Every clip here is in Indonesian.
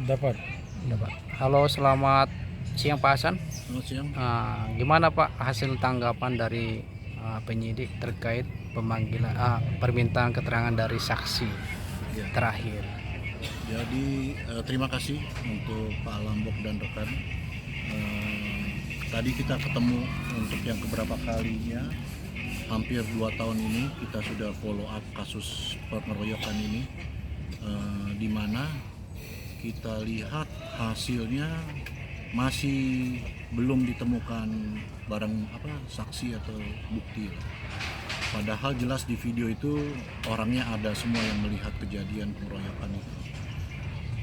Dapat. Dapat. Halo, selamat siang Pak Hasan. Selamat siang. Gimana Pak hasil tanggapan dari penyidik terkait pemanggilan permintaan keterangan dari saksi Ya, terakhir? jadi terima kasih untuk Pak Lambok dan rekan. Tadi kita ketemu untuk yang keberapa kalinya, hampir 2 tahun ini kita sudah follow up kasus pengeroyokan ini, di mana kita lihat hasilnya masih belum ditemukan barang saksi atau bukti. Padahal jelas di video itu orangnya ada semua yang melihat kejadian pengeroyokan itu.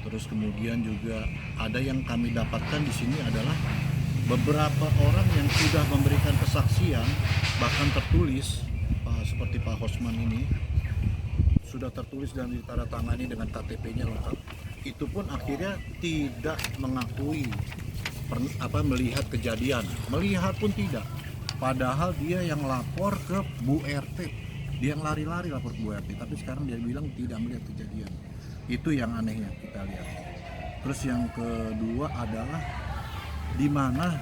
Terus kemudian juga ada yang kami dapatkan di sini adalah beberapa orang yang sudah memberikan kesaksian, bahkan tertulis, seperti Pak Hosman ini sudah tertulis dan ditandatangani dengan KTP-nya lengkap. Itu pun akhirnya tidak mengakui melihat kejadian, melihat pun tidak. Padahal dia yang lapor ke Bu RT, dia yang lari-lari lapor ke Bu RT, tapi sekarang dia bilang tidak melihat kejadian. Itu yang anehnya kita lihat. Terus yang kedua adalah di mana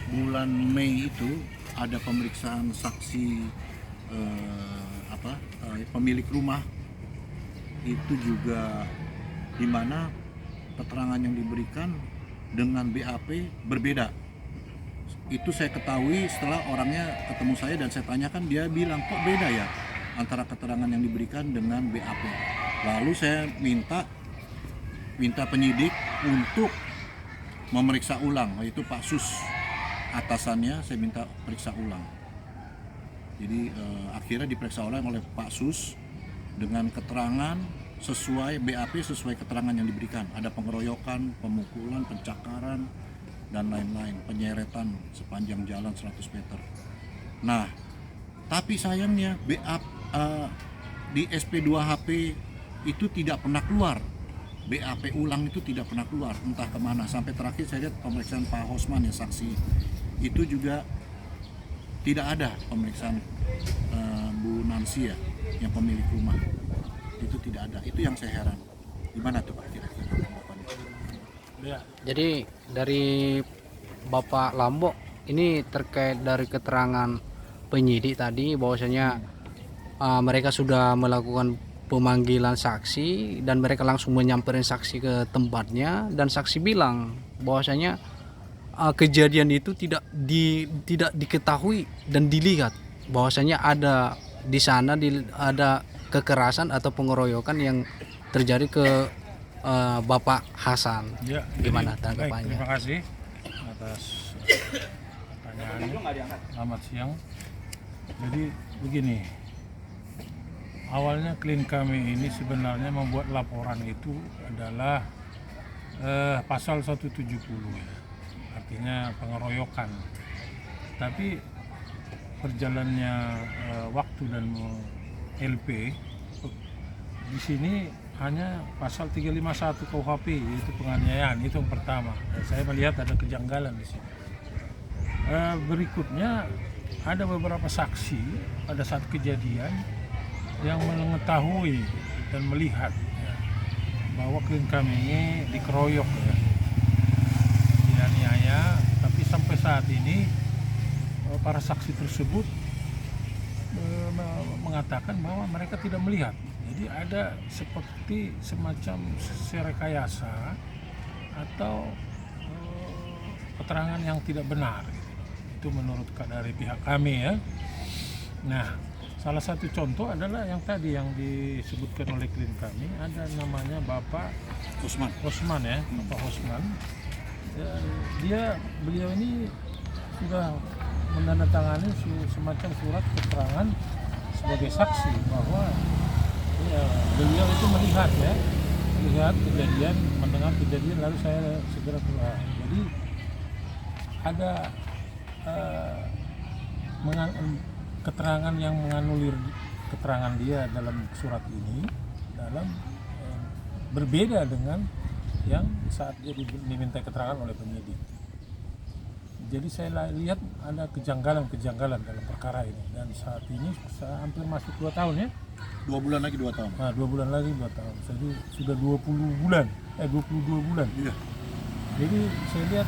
bulan Mei itu ada pemeriksaan saksi pemilik rumah, itu juga di mana keterangan yang diberikan dengan BAP berbeda. Itu saya ketahui setelah orangnya ketemu saya dan saya tanyakan, dia bilang kok beda ya antara keterangan yang diberikan dengan BAP. Lalu saya minta penyidik untuk memeriksa ulang, yaitu Pak Sus, atasannya saya minta periksa ulang. Jadi akhirnya diperiksa ulang oleh Pak Sus dengan keterangan sesuai BAP, sesuai keterangan yang diberikan. Ada pengeroyokan, pemukulan, pencakaran, dan lain-lain, penyeretan sepanjang jalan 100 meter. Nah, tapi sayangnya BAP di SP2HP itu tidak pernah keluar. BAP ulang itu tidak pernah keluar, entah kemana. Sampai terakhir saya lihat pemeriksaan Pak Hosman ya, saksi, itu juga tidak ada pemeriksaan Bu Nancy ya, yang pemilik rumah. Itu tidak ada. Itu yang saya heran. Gimana tuh Pak kira-kira tanggapannya? Ya. Jadi dari Bapak Lambok ini terkait dari keterangan penyidik tadi bahwasanya mereka sudah melakukan pemanggilan saksi dan mereka langsung menyamperin saksi ke tempatnya, dan saksi bilang bahwasanya kejadian itu tidak diketahui dan dilihat bahwasanya ada di sana ada kekerasan atau pengeroyokan yang terjadi ke Bapak Hasan. Ya, Gimana baik, tanggapannya? terima kasih atas pertanyaannya. Selamat siang. Jadi begini, awalnya klien kami ini sebenarnya membuat laporan itu adalah pasal 170 ya, artinya pengeroyokan. Tapi perjalannya waktu dan LP di sini hanya pasal 351 KUHP, yaitu penganiayaan. Itu yang pertama. Dan saya melihat ada kejanggalan di sini. Berikutnya ada beberapa saksi pada saat kejadian yang mengetahui dan melihat ya, bahwa klien kami ini dikeroyok ya, dianiaya. Tapi sampai saat ini para saksi tersebut mengatakan bahwa mereka tidak melihat. Jadi ada seperti semacam rekayasa atau keterangan yang tidak benar. Itu menurut dari pihak kami ya. Nah, salah satu contoh adalah yang tadi yang disebutkan oleh klien kami, ada namanya Bapak Hosman ya, Bapak Hosman. Beliau ini sudah menandatangani semacam surat keterangan sebagai saksi bahwa ya, beliau itu melihat kejadian, mendengar kejadian, lalu saya segera keluar. Jadi ada keterangan yang menganulir keterangan dia dalam surat ini, berbeda dengan yang saat dia diminta keterangan oleh penyidik. Jadi saya lihat ada kejanggalan dalam perkara ini, dan saat ini saya hampir masuk 2 tahun ya. 2 bulan lagi 2 tahun. Nah, 2 bulan lagi 2 tahun. Jadi sudah 20 bulan 22 bulan. Iya. Jadi saya lihat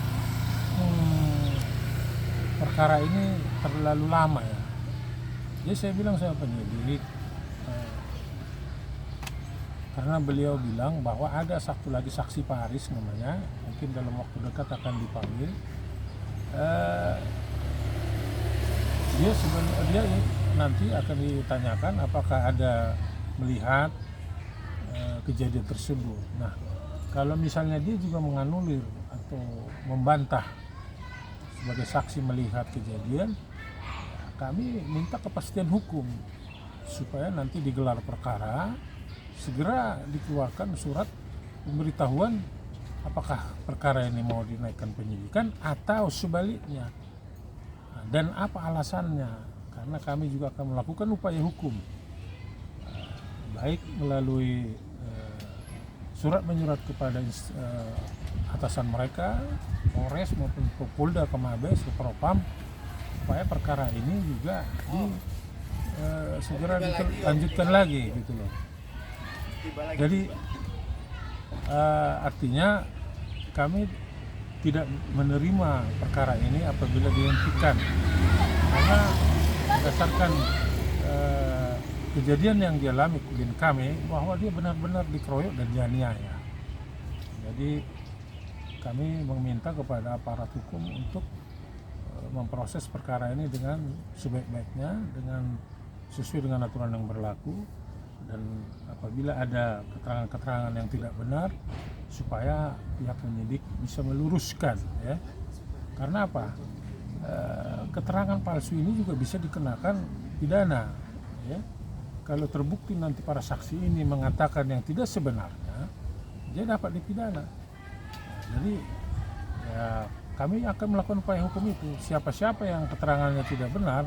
perkara ini terlalu lama ya. Jadi saya bilang sama penyidik, karena beliau bilang bahwa ada satu lagi saksi Pak Haris namanya, mungkin dalam waktu dekat akan dipanggil. Dia nanti akan ditanyakan apakah ada melihat kejadian tersebut. Nah, kalau misalnya dia juga menganulir atau membantah sebagai saksi melihat kejadian, kami minta kepastian hukum supaya nanti digelar perkara, segera dikeluarkan surat pemberitahuan apakah perkara ini mau dinaikkan penyidikan atau sebaliknya, dan apa alasannya, karena kami juga akan melakukan upaya hukum baik melalui surat menyurat kepada atasan mereka, Polres maupun Polda ke Mabes, ke Propam, supaya perkara ini juga segera dilanjutkan lagi gitu loh. Jadi artinya kami tidak menerima perkara ini apabila dihentikan, karena berdasarkan kejadian yang dialami klien kami bahwa dia benar-benar dikeroyok dan dianiaya. Jadi kami meminta kepada aparat hukum untuk memproses perkara ini dengan sebaik-baiknya, dengan sesuai dengan aturan yang berlaku, dan apabila ada keterangan-keterangan yang tidak benar supaya pihak penyidik bisa meluruskan ya. Karena apa? Keterangan palsu ini juga bisa dikenakan pidana ya. Kalau terbukti nanti para saksi ini mengatakan yang tidak sebenarnya, dia dapat dipidana. Jadi ya kami akan melakukan upaya hukum itu. Siapa-siapa yang keterangannya tidak benar,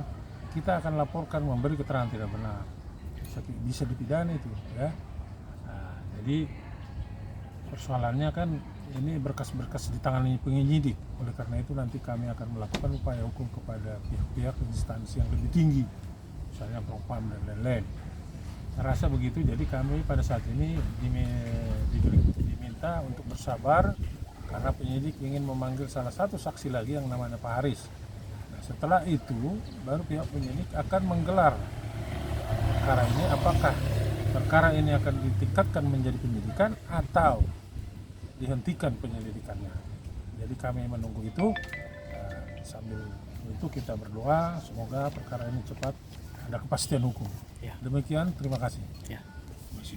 kita akan laporkan memberi keterangan tidak benar. Bisa dipidana itu ya. Nah, jadi persoalannya kan ini berkas-berkas ditangani penyidik. Oleh karena itu nanti kami akan melakukan upaya hukum kepada pihak-pihak instansi yang lebih tinggi, misalnya Propam dan lain-lain. Saya rasa begitu. Jadi kami pada saat ini diminta untuk bersabar karena penyidik ingin memanggil salah satu saksi lagi yang namanya Pak Haris. Nah, setelah itu baru pihak penyidik akan menggelar perkara ini, apakah perkara ini akan ditingkatkan menjadi penyidikan atau dihentikan penyelidikannya. Jadi kami menunggu itu, sambil itu kita berdoa semoga perkara ini cepat ada kepastian hukum. Ya. Demikian, terima kasih. Ya. Masih.